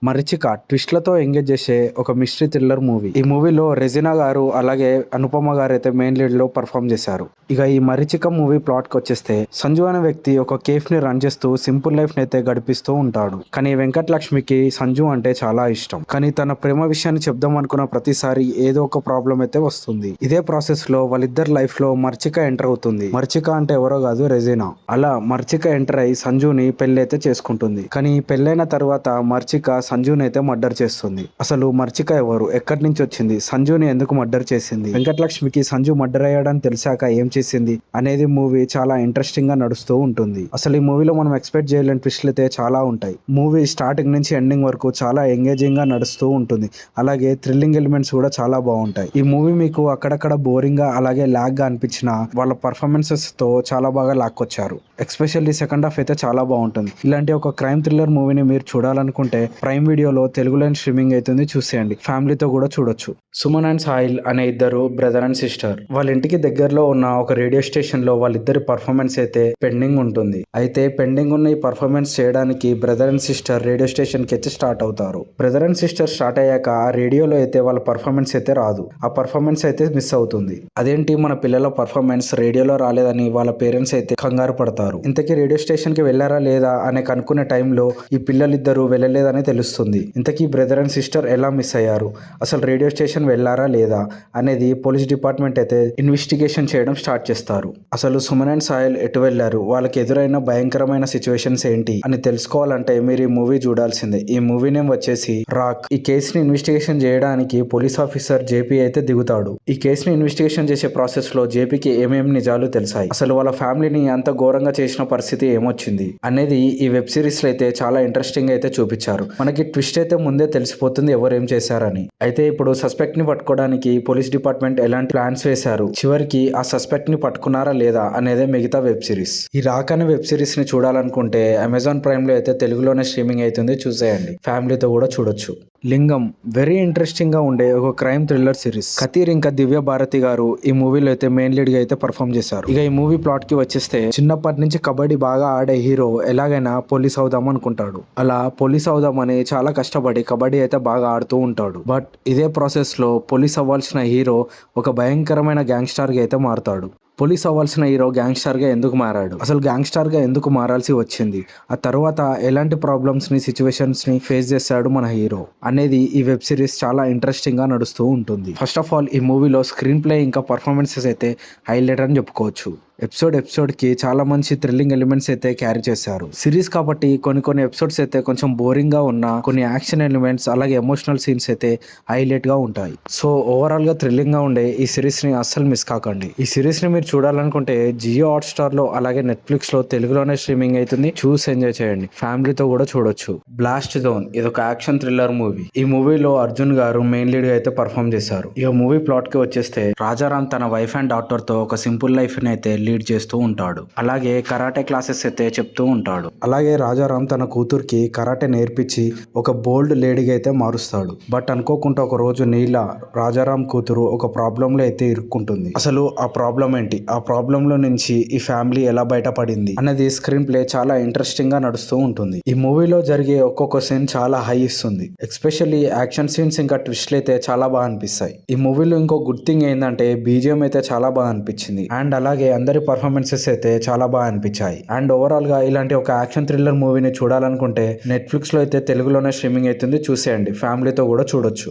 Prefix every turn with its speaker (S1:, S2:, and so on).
S1: మరీచిక ట్విస్ట్‌లతో engage చేసే ఒక mystery thriller movie. ఈ మూవీలో రెజినా గారు అలాగే అనుపమ గారైతే మెయిన్ లీడ్‌లో పెర్ఫార్మ్ చేశారు. ఇక ఈ మరీచిక మూవీ ప్లాట్‌కొచ్చేస్తే సంజు అనే వ్యక్తి ఒక కేఫ్‌ని రన్ చేస్తూ సింపుల్ లైఫ్‌ని అయితే గడిపిస్తూ ఉంటాడు. కానీ వెంకటలక్ష్మికి సంజు అంటే చాలా ఇష్టం. కానీ తన ప్రేమ విషయాన్ని చెప్దాం అనుకున్న ప్రతిసారి ఏదో ఒక ప్రాబ్లం అయితే వస్తుంది. ఇదే ప్రాసెస్‌లో వాళ్ళిద్దరి లైఫ్‌లో మరీచిక ఎంటర్ అవుతుంది. మరీచిక అంటే ఎవరో కాదు, రెజినా. అలా మరీచిక ఎంటర్ అయి సంజుని పెళ్లైతే చేసుకుంటుంది. కానీ పెళ్ళైన తర్వాత మరీచిక సంజుని అయితే మర్డర్ చేస్తుంది. అసలు మరీచిక ఎవరు, ఎక్కడి నుంచి వచ్చింది, సంజుని ఎందుకు మర్డర్ చేసింది, వెంకటలక్ష్మికి సంజు మర్డర్ అయ్యాడని తెలిసాక ఏం చేసింది అనేది మూవీ చాలా ఇంట్రెస్టింగ్ గా నడుస్తూ ఉంటుంది. అసలు ఈ మూవీలో మనం ఎక్స్పెక్ట్ చేయలేని ట్విస్ట్లు అయితే చాలా ఉంటాయి. మూవీ స్టార్టింగ్ నుంచి ఎండింగ్ వరకు చాలా ఎంగేజింగ్ గా నడుస్తూ ఉంటుంది. అలాగే థ్రిల్లింగ్ ఎలిమెంట్స్ కూడా చాలా బాగుంటాయి. ఈ మూవీ మీకు అక్కడక్కడ బోరింగ్ గా అలాగే లాగ్ గా అనిపించిన వాళ్ళ పర్ఫార్మెన్సెస్ తో చాలా బాగా లాక్కొచ్చారు. ఎస్పెషల్లీ సెకండ్ హాఫ్ అయితే చాలా బాగుంటుంది. ఇలాంటి ఒక క్రైమ్ థ్రిల్లర్ మూవీని మీరు చూడాలనుకుంటే ప్రైమ్ వీడియోలో తెలుగులో స్ట్రీమింగ్ అవుతుంది, చూసేయండి. ఫ్యామిలీతో కూడా చూడొచ్చు. సుమన్ అండ్ సాహిల్ అనే ఇద్దరు బ్రదర్ అండ్ సిస్టర్ వాళ్ళ ఇంటికి దగ్గరలో ఉన్న ఒక రేడియో స్టేషన్ లో వాళ్ళిద్దరి పర్ఫార్మెన్స్ అయితే పెండింగ్ ఉంటుంది. అయితే పెండింగ్ ఉన్న ఈ పర్ఫార్మెన్స్ చేయడానికి brother and sister radio station కి అయితే స్టార్ట్ అవుతారు. బ్రదర్ అండ్ సిస్టర్ స్టార్ట్ అయ్యాక ఆ రేడియోలో అయితే వాళ్ళ పర్ఫార్మెన్స్ అయితే రాదు. ఆ పర్ఫార్మెన్స్ అయితే మిస్ అవుతుంది. అదేంటి మన పిల్లల పర్ఫార్మెన్స్ రేడియోలో రాలేదని వాళ్ళ పేరెంట్స్ అయితే కంగారు పడతారు. ఇంతకీ రేడియో స్టేషన్ కి వెళ్లారా లేదా అనే కనుక్కునే టైంలో ఈ పిల్లలిద్దరూ వెళ్ళలేదని తెలుస్తుంది. ఇంతకీ బ్రదర్ అండ్ సిస్టర్ ఎలా మిస్ అయ్యారు, అసలు రేడియో స్టేషన్ వెళ్లారా లేదా అనేది పోలీస్ డిపార్ట్మెంట్ అయితే ఇన్వెస్టిగేషన్ చేయడం స్టార్ట్ చేస్తారు. అసలు సుమన్ అండ్ సాహిల్ ఎటు వెళ్లారు, వాళ్ళకి ఎదురైన భయంకరమైన సిచ్యువేషన్స్ ఏంటి అని తెలుసుకోవాలంటే మీరు ఈ మూవీ చూడాల్సిందే. ఈ మూవీ నేమ్ వచ్చేసి రాక్. ఈ కేసుని ఇన్వెస్టిగేషన్ చేయడానికి పోలీస్ ఆఫీసర్ జేపీ అయితే దిగుతాడు. ఈ కేసుని ఇన్వెస్టిగేషన్ చేసే ప్రాసెస్ లో జేపీకి ఏమేమి నిజాలు తెలిసాయి, అసలు వాళ్ళ ఫ్యామిలీని అంత ఘోరంగా చేసిన పరిస్థితి ఏమొచ్చింది అనేది ఈ వెబ్ సిరీస్ లో అయితే చాలా ఇంట్రెస్టింగ్ అయితే చూపించారు. మనకి ట్విస్ట్ అయితే ముందే తెలిసిపోతుంది ఎవరు ఏం చేశారని. అయితే ఇప్పుడు సస్పెక్ట్ ని పట్టుకోవడానికి పోలీస్ డిపార్ట్మెంట్ ఎలాంటి ప్లాన్స్ వేశారు, చివరికి ఆ సస్పెక్ట్ ని పట్టుకున్నారా లేదా అనేదే మిగతా వెబ్ సిరీస్. ఈ రాక్ అనే వెబ్ సిరీస్ ని చూడాలనుకుంటే అమెజాన్ ప్రైమ్ లో అయితే తెలుగులోనే స్ట్రీమింగ్ అవుతుంది, చూసేయండి. ఫ్యామిలీతో కూడా చూడొచ్చు. లింగం వెరీ ఇంట్రెస్టింగ్ గా ఉండే ఒక క్రైమ్ థ్రిల్లర్ సిరీస్. కతీర్ ఇంకా దివ్య భారతి గారు ఈ మూవీలో అయితే మెయిన్ లీడ్ గా అయితే పర్ఫామ్ చేశారు. ఇక ఈ మూవీ ప్లాట్ కి వచ్చేస్తే చిన్నప్పటి నుంచి కబడ్డీ బాగా ఆడే హీరో ఎలాగైనా పోలీస్ అవుదాం అనుకుంటాడు. అలా పోలీస్ అవుదామని చాలా కష్టపడి కబడ్డీ అయితే బాగా ఆడుతూ ఉంటాడు. బట్ ఇదే ప్రాసెస్ లో పోలీస్ అవ్వాల్సిన హీరో ఒక భయంకరమైన గ్యాంగ్స్టర్ గా అయితే మారుతాడు. పోలీస్ అవ్వాల్సిన హీరో గ్యాంగ్స్టర్ గా ఎందుకు మారాడు, అసలు గ్యాంగ్స్టర్ గా ఎందుకు మారాల్సి వచ్చింది, ఆ తర్వాత ఎలాంటి ప్రాబ్లమ్స్ ని సిచ్యువేషన్స్ ని ఫేస్ చేశాడు మన హీరో అనేది ఈ వెబ్ సిరీస్ చాలా ఇంట్రెస్టింగ్ గా నడుస్తూ ఉంటుంది. ఫస్ట్ ఆఫ్ ఆల్ ఈ మూవీలో స్క్రీన్ ప్లే ఇంకా పర్ఫార్మెన్సెస్ అయితే హైలైట్ అని చెప్పుకోవచ్చు. ఎపిసోడ్ కి చాలా మంచి థ్రిల్లింగ్ ఎలిమెంట్స్ అయితే క్యారీ చేశారు. సిరీస్ కాబట్టి కొన్ని ఎపిసోడ్స్ అయితే కొంచెం బోరింగ్ గా ఉన్న కొన్ని యాక్షన్ ఎలిమెంట్స్ అలాగే ఎమోషనల్ సీన్స్ అయితే హైలైట్ గా ఉంటాయి. సో ఓవరాల్ గా థ్రిల్లింగ్ గా ఉండే ఈ సిరీస్ ని అస్సలు మిస్ కాకండి. ఈ సిరీస్ ని మీరు చూడాలనుకుంటే జియో హాట్ స్టార్ లో అలాగే నెట్ఫ్లిక్స్ లో తెలుగులోనే స్ట్రీమింగ్ అవుతుంది, చూసి ఎంజాయ్ చేయండి. ఫ్యామిలీతో కూడా చూడొచ్చు. బ్లాస్ట్ జోన్ ఇది ఒక యాక్షన్ థ్రిల్లర్ మూవీ. ఈ మూవీలో అర్జున్ గారు మెయిన్ లీడ్ గా అయితే పర్ఫామ్ చేశారు. ఇక మూవీ ప్లాట్ కి వచ్చేస్తే రాజారాం తన వైఫ్ అండ్ డాటర్ తో ఒక సింపుల్ లైఫ్ ని అయితే లీడ్ చేస్తూ ఉంటాడు. అలాగే కరాటే క్లాసెస్ అయితే చెప్తూ ఉంటాడు. అలాగే రాజారాం తన కూతురికి కరాటే నేర్పించి ఒక బోల్డ్ లేడీగా అయితే మారుస్తాడు. బట్ అనుకోకుండా ఒక రోజు నీల రాజారాం కూతురు ఒక ప్రాబ్లం లో అయితే ఇరుక్కుంటుంది. అసలు ఆ ప్రాబ్లం ఏంటి, ఆ ప్రాబ్లం లో నుంచి ఈ ఫ్యామిలీ ఎలా బయటపడింది అనేది స్క్రీన్ ప్లే చాలా ఇంట్రెస్టింగ్ గా నడుస్తూ ఉంటుంది. ఈ మూవీలో జరిగే ఒక్కొక్క సీన్ చాలా హై ఇస్తుంది. ఎస్పెషల్లీ యాక్షన్ సీన్స్ ఇంకా ట్విస్ట్లు అయితే చాలా బాగా అనిపిస్తాయి. ఈ మూవీలో ఇంకో గుడ్ థింగ్ ఏంటంటే బీజిఎం అయితే చాలా బాగా అనిపించింది. అండ్ అలాగే అందరి పర్ఫార్మెన్సెస్ అయితే చాలా బాగా అనిపించాయి. అండ్ ఓవరాల్ గా ఇలాంటి ఒక యాక్షన్ థ్రిల్లర్ మూవీని చూడాలనుకుంటే నెట్ఫ్లిక్స్ లో అయితే తెలుగులోనే స్ట్రీమింగ్ అవుతుంది, చూసేయండి. ఫ్యామిలీతో కూడా చూడొచ్చు.